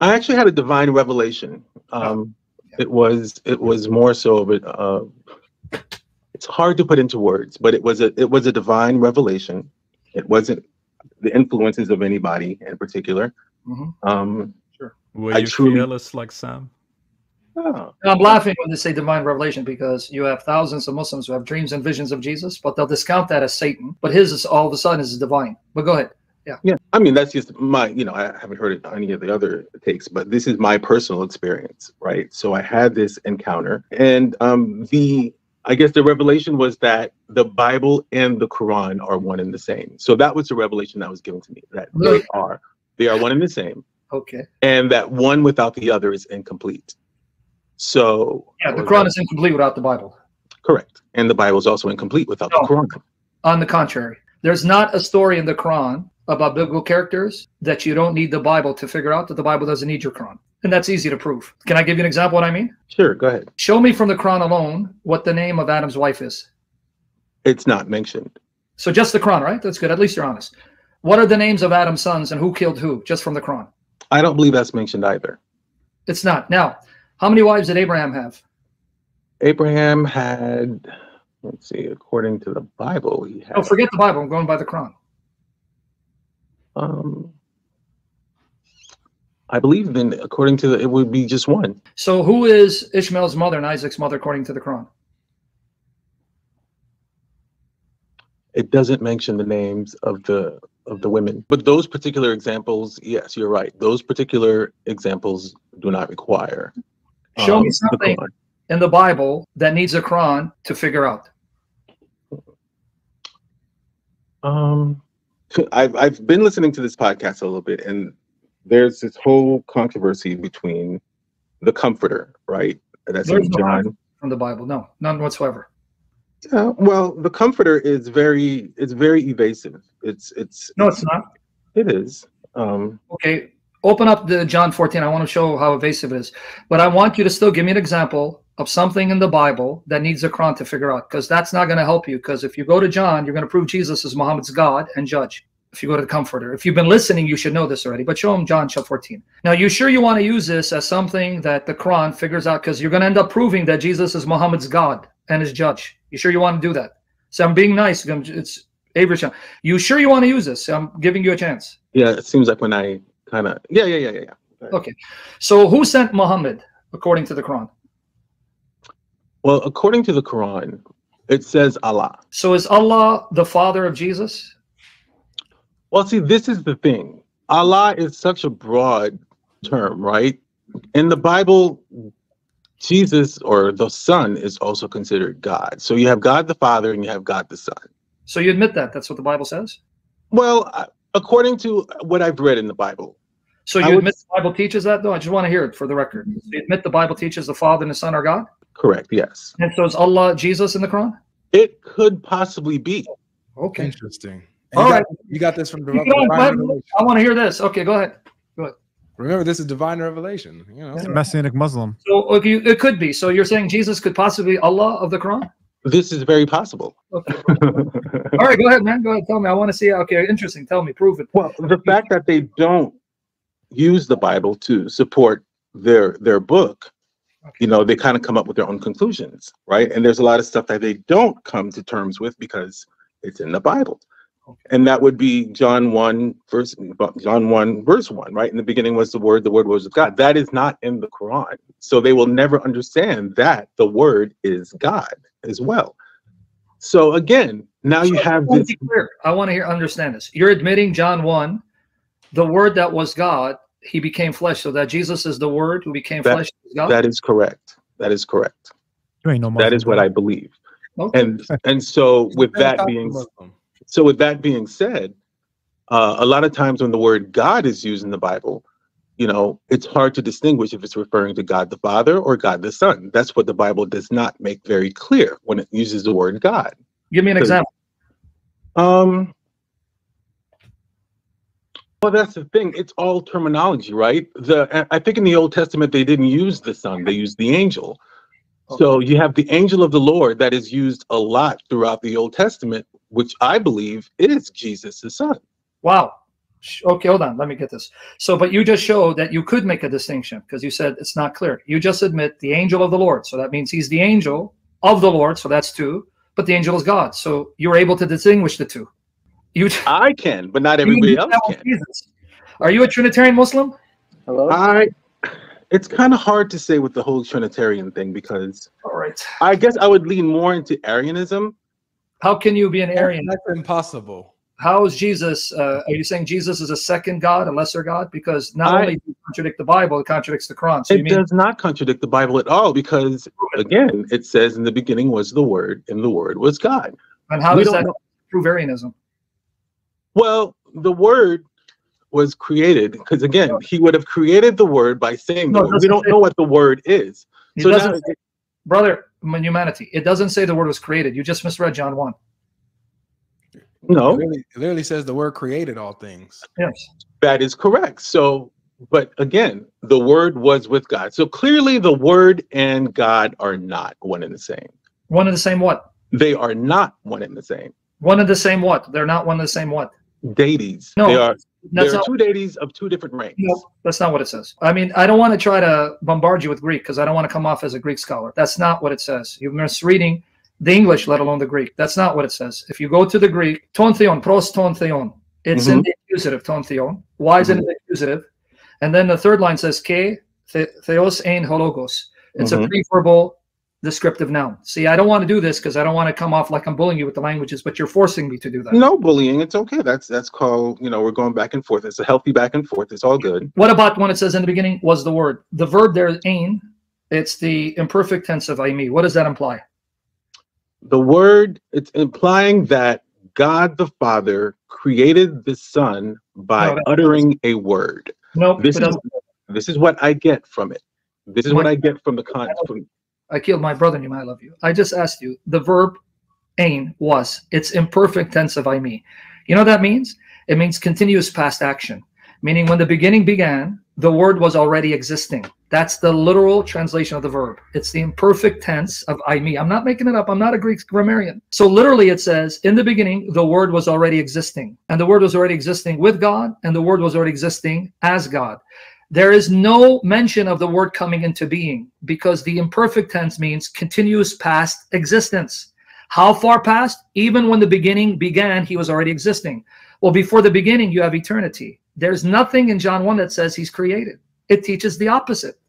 I actually had a divine revelation. It was more so of it. It's hard to put into words, but it was a divine revelation. It wasn't the influences of anybody in particular. Sure. Were you fearless like Sam? Oh. I'm laughing when they say divine revelation, because you have thousands of Muslims who have dreams and visions of Jesus, but they'll discount that as Satan. But his is all of a sudden is divine. But go ahead. Yeah. I mean, that's just my, I haven't heard it any of the other takes, but this is my personal experience, right? So I had this encounter, and I guess the revelation was that the Bible and the Quran are one and the same. So that was the revelation that was given to me, that they are one and the same. Okay. And that one without the other is incomplete. So yeah, the Quran is incomplete without the Bible. Correct. And the Bible is also incomplete without the Quran. On the contrary, there's not a story in the Quran about biblical characters that you don't need the Bible to figure out that the Bible doesn't need your Quran. And that's easy to prove. Can I give you an example of what I mean? Sure, go ahead. Show me from the Quran alone what the name of Adam's wife is. It's not mentioned. So just the Quran, right? That's good. At least you're honest. What are the names of Adam's sons and who killed who, just from the Quran? I don't believe that's mentioned either. It's not. Now, how many wives did Abraham have? Abraham had, let's see, according to the Bible, he had... Oh, forget the Bible. I'm going by the Quran. I believe then, according to it would be just one. So who is Ishmael's mother and Isaac's mother according to the Quran? It doesn't mention the names of the women, but those particular examples, yes, you're right. Those particular examples do not require. Show me something in the Bible that needs a Quran to figure out. I've been listening to this podcast a little bit, and there's this whole controversy between the Comforter, right? That's in John. From the Bible, no, none whatsoever. Yeah, well, the Comforter is very evasive. It's no, it's not. It is. Okay, open up the John 14. I want to show how evasive it is, but I want you to still give me an example of something in the Bible that needs a Quran to figure out, because that's not going to help you. Because if you go to John, you're going to prove Jesus is Muhammad's God and judge. If you go to the Comforter, if you've been listening, you should know this already. But show him John chapter 14. Now, you sure you want to use this as something that the Quran figures out? Because you're going to end up proving that Jesus is Muhammad's God and his judge. You sure you want to do that? So I'm being nice. It's Avery. You sure you want to use this? I'm giving you a chance. Yeah, it seems like when I kind of yeah. Okay, so who sent Muhammad according to the Quran? Well, according to the Quran, it says Allah. So is Allah the father of Jesus? Well, see, this is the thing. Allah is such a broad term, right? In the Bible, Jesus, or the Son, is also considered God. So you have God the Father and you have God the Son. So you admit that? That's what the Bible says? Well, according to what I've read in the Bible. So you admit the Bible teaches that, though? I just want to hear it for the record. So you admit the Bible teaches the Father and the Son are God? Correct, yes. And so is Allah Jesus in the Quran? It could possibly be. Okay. Interesting. All right. You got this from divine revelation. I want to hear this. Okay, go ahead. Go ahead. Remember, this is divine revelation. You know, it's a Messianic Muslim. So it could be. So you're saying Jesus could possibly be Allah of the Quran? This is very possible. Okay. All right, go ahead, man. Go ahead. Tell me. I want to see. Okay, interesting. Tell me. Prove it. Well, the fact that they don't use the Bible to support their book, you know, they kind of come up with their own conclusions, right? And there's a lot of stuff that they don't come to terms with because it's in the Bible. Okay. And that would be John 1 verse 1, right? In the beginning was the Word was with God. That is not in the Quran. So they will never understand that the Word is God as well. So again, now you have this. I want to understand this. You're admitting John 1, the Word that was God, he became flesh, so that Jesus is the Word who became flesh. God? That is correct. That is correct. You ain't no Muslim, that is what I believe. Okay. And so with that being said, a lot of times when the word God is used in the Bible, you know, it's hard to distinguish if it's referring to God the Father or God the Son. That's what the Bible does not make very clear when it uses the word God. Give me an example. Well, that's the thing. It's all terminology, right? I think in the Old Testament, they didn't use the Son. They used the angel. Okay. So you have the angel of the Lord that is used a lot throughout the Old Testament, which I believe is Jesus, the Son. Wow. Okay, hold on. Let me get this. So, but you just showed that you could make a distinction because you said it's not clear. You just admit the angel of the Lord. So that means he's the angel of the Lord. So that's two. But the angel is God. So you're able to distinguish the two. I can, but not everybody else can. Jesus. Are you a Trinitarian Muslim? Hello? It's kind of hard to say with the whole Trinitarian thing because All right. I guess I would lean more into Arianism. How can you be an Arian? That's impossible. How is Jesus? Are you saying Jesus is a second God, a lesser God? Because not only do you contradict the Bible, it contradicts the Quran. So It does not contradict the Bible at all because, again, it says in the beginning was the Word, and the Word was God. And how does that prove Arianism? Well, the Word was created because, again, he would have created the Word by saying the word. We don't know what the Word is. So now, brother, in humanity, it doesn't say the Word was created. You just misread John 1. No, It literally says the word created all things. Yes, that is correct. So, but again, the Word was with God. So clearly the Word and God are not one and the same. one and the same what? They are not one and the same. One and the same what? They're not one and the same what? Deities. No, There that's are not, two deities of two different ranks. no, that's not what it says. I mean, I don't want to try to bombard you with Greek because I don't want to come off as a Greek scholar. That's not what it says. You're misreading the English, let alone the Greek. That's not what it says. If you go to the Greek, ton theon, pros ton theon. It's in the accusative, ton theon. Why is it in the accusative? And then the third line says, ke theos ein hologos. It's a preverbal descriptive noun. See, I don't want to do this because I don't want to come off like I'm bullying you with the languages, but you're forcing me to do that. No bullying. It's okay. That's called, we're going back and forth. It's a healthy back and forth. It's all good. What about when it says in the beginning was the word? The verb there is ein. It's the imperfect tense of aimi. What does that imply? The word, it's implying that God the Father created the Son by uttering a word. No, this is what I get from it. This is what I get from the context. I killed my brother, and I love you. I just asked you. The verb ein was. It's imperfect tense of I me. You know what that means? It means continuous past action. Meaning when the beginning began, the word was already existing. That's the literal translation of the verb. It's the imperfect tense of I me. I'm not making it up. I'm not a Greek grammarian. So literally it says, in the beginning, the word was already existing. And the word was already existing with God, and the word was already existing as God. There is no mention of the word coming into being because the imperfect tense means continuous past existence. How far past? Even when the beginning began, he was already existing. Well, before the beginning, you have eternity. There's nothing in John 1 that says he's created. It teaches the opposite.